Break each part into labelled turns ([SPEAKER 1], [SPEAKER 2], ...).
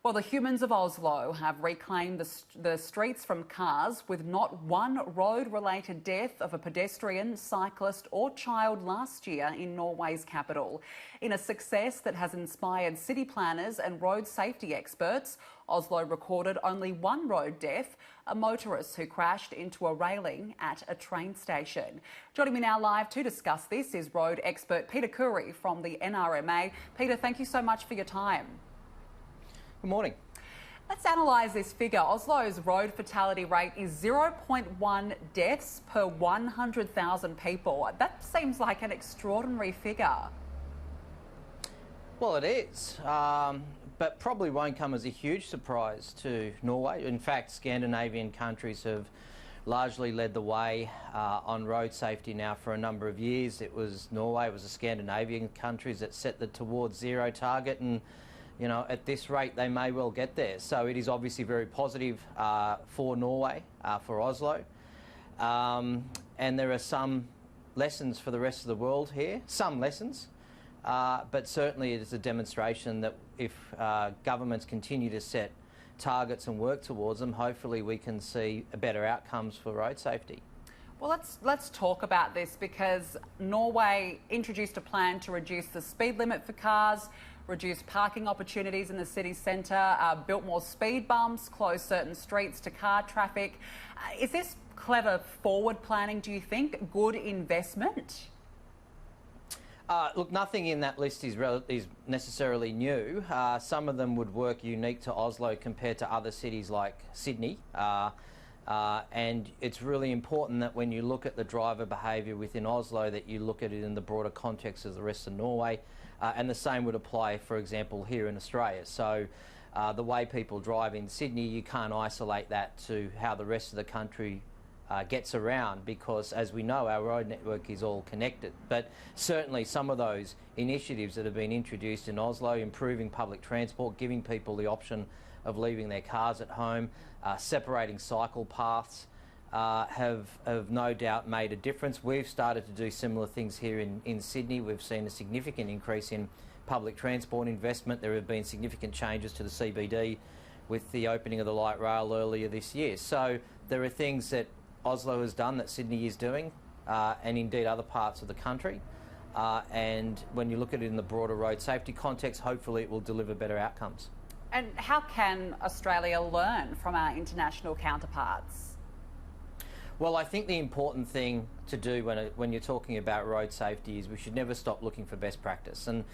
[SPEAKER 1] Well, the humans of Oslo have reclaimed the streets from cars with not one road-related death of a pedestrian, cyclist or child last year in Norway's capital. In a success that has inspired city planners and road safety experts, Oslo recorded only one road death, a motorist who crashed into a railing at a train station. Joining me now live to discuss this is road expert Peter Khoury from the NRMA. Peter, thank you so much for your time.
[SPEAKER 2] Good morning.
[SPEAKER 1] Let's analyse this figure. Oslo's road fatality rate is 0.1 deaths per 100,000 people. That seems like an extraordinary figure.
[SPEAKER 2] Well, it is, but probably won't come as a huge surprise to Norway. In fact, Scandinavian countries have largely led the way on road safety now for a number of years. Norway was the Scandinavian countries that set the towards zero target, and you know, at this rate, they may well get there. So it is obviously very positive for Norway, for Oslo. And there are some lessons for the rest of the world here, some lessons. But certainly it is a demonstration that if governments continue to set targets and work towards them, hopefully we can see better outcomes for road safety.
[SPEAKER 1] Well, let's talk about this, because Norway introduced a plan to reduce the speed limit for cars, reduce parking opportunities in the city centre, built more speed bumps, closed certain streets to car traffic. Is this clever forward planning, do you think? Good investment?
[SPEAKER 2] Look, nothing in that list is necessarily new. Some of them would work unique to Oslo compared to other cities like Sydney. And it's really important that when you look at the driver behaviour within Oslo, that you look at it in the broader context of the rest of Norway. And the same would apply, for example, here in Australia. So the way people drive in Sydney, you can't isolate that to how the rest of the country gets around, because as we know, our road network is all connected. But certainly some of those initiatives that have been introduced in Oslo, improving public transport, giving people the option of leaving their cars at home, separating cycle paths, have no doubt made a difference. We've started to do similar things here in Sydney. We've seen a significant increase in public transport investment. There have been significant changes to the CBD with the opening of the light rail earlier this year. So there are things that Oslo has done that Sydney is doing, and indeed other parts of the country. And when you look at it in the broader road safety context, hopefully it will deliver better outcomes.
[SPEAKER 1] And how can Australia learn from our international counterparts?
[SPEAKER 2] Well, I think the important thing to do when you're talking about road safety is we should never stop looking for best practice. And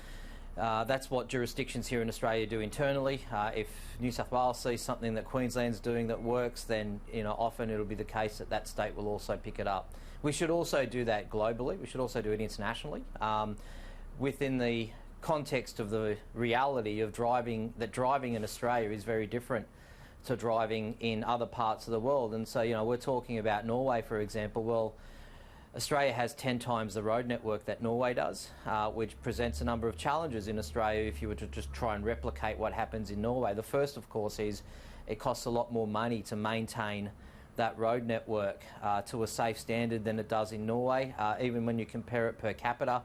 [SPEAKER 2] that's what jurisdictions here in Australia do internally. If New South Wales sees something that Queensland's doing that works, then often it'll be the case that that state will also pick it up. We should also do that globally. We should also do it internationally. Within the context of the reality of driving in Australia is very different to driving in other parts of the world. And so, we're talking about Norway, for example. Well, Australia has 10 times the road network that Norway does, which presents a number of challenges in Australia if you were to just try and replicate what happens in Norway. The first, of course, is it costs a lot more money to maintain that road network to a safe standard than it does in Norway. Even when you compare it per capita,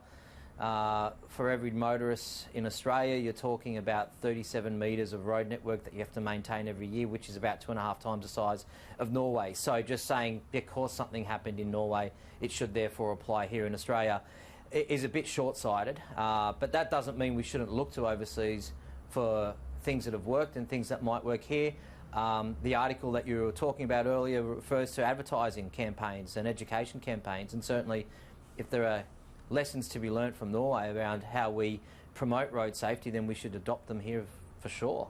[SPEAKER 2] for every motorist in Australia, you're talking about 37 metres of road network that you have to maintain every year, which is about 2.5 times the size of Norway. So just saying because something happened in Norway, it should therefore apply here in Australia is a bit short-sighted. But that doesn't mean we shouldn't look to overseas for things that have worked and things that might work here. The article that you were talking about earlier refers to advertising campaigns and education campaigns, and certainly if there are lessons to be learnt from Norway around how we promote road safety, then we should adopt them here for sure.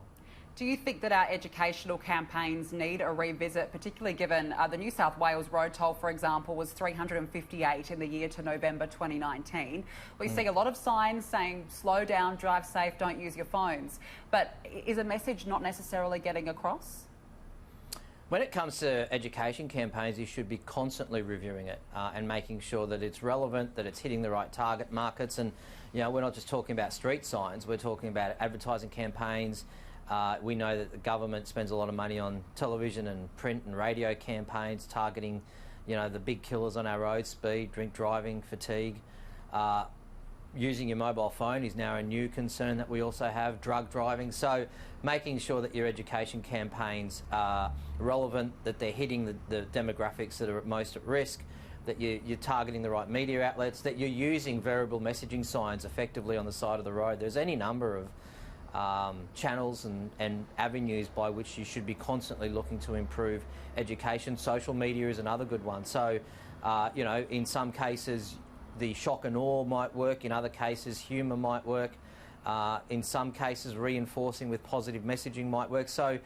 [SPEAKER 1] Do you think that our educational campaigns need a revisit, particularly given the New South Wales road toll, for example, was 358 in the year to November 2019? We see a lot of signs saying slow down, drive safe, don't use your phones. But is a message not necessarily getting across?
[SPEAKER 2] When it comes to education campaigns, you should be constantly reviewing it and making sure that it's relevant, that it's hitting the right target markets. And, we're not just talking about street signs, we're talking about advertising campaigns. We know that the government spends a lot of money on television and print and radio campaigns targeting, the big killers on our roads: speed, drink driving, fatigue. using your mobile phone is now a new concern that we also have, drug driving. So making sure that your education campaigns are relevant, that they're hitting the demographics that are most at risk, that you're targeting the right media outlets, that you're using variable messaging signs effectively on the side of the road. There's any number of channels and avenues by which you should be constantly looking to improve education. Social media is another good one. So, you know, in some cases the shock and awe might work, in other cases humour might work, in some cases reinforcing with positive messaging might work. So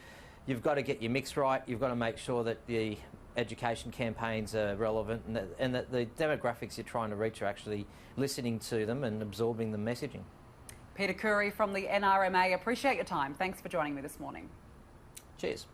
[SPEAKER 2] you've got to get your mix right, you've got to make sure that the education campaigns are relevant and that the demographics you're trying to reach are actually listening to them and absorbing the messaging.
[SPEAKER 1] Peter Khoury from the NRMA, appreciate your time. Thanks for joining me this morning.
[SPEAKER 2] Cheers.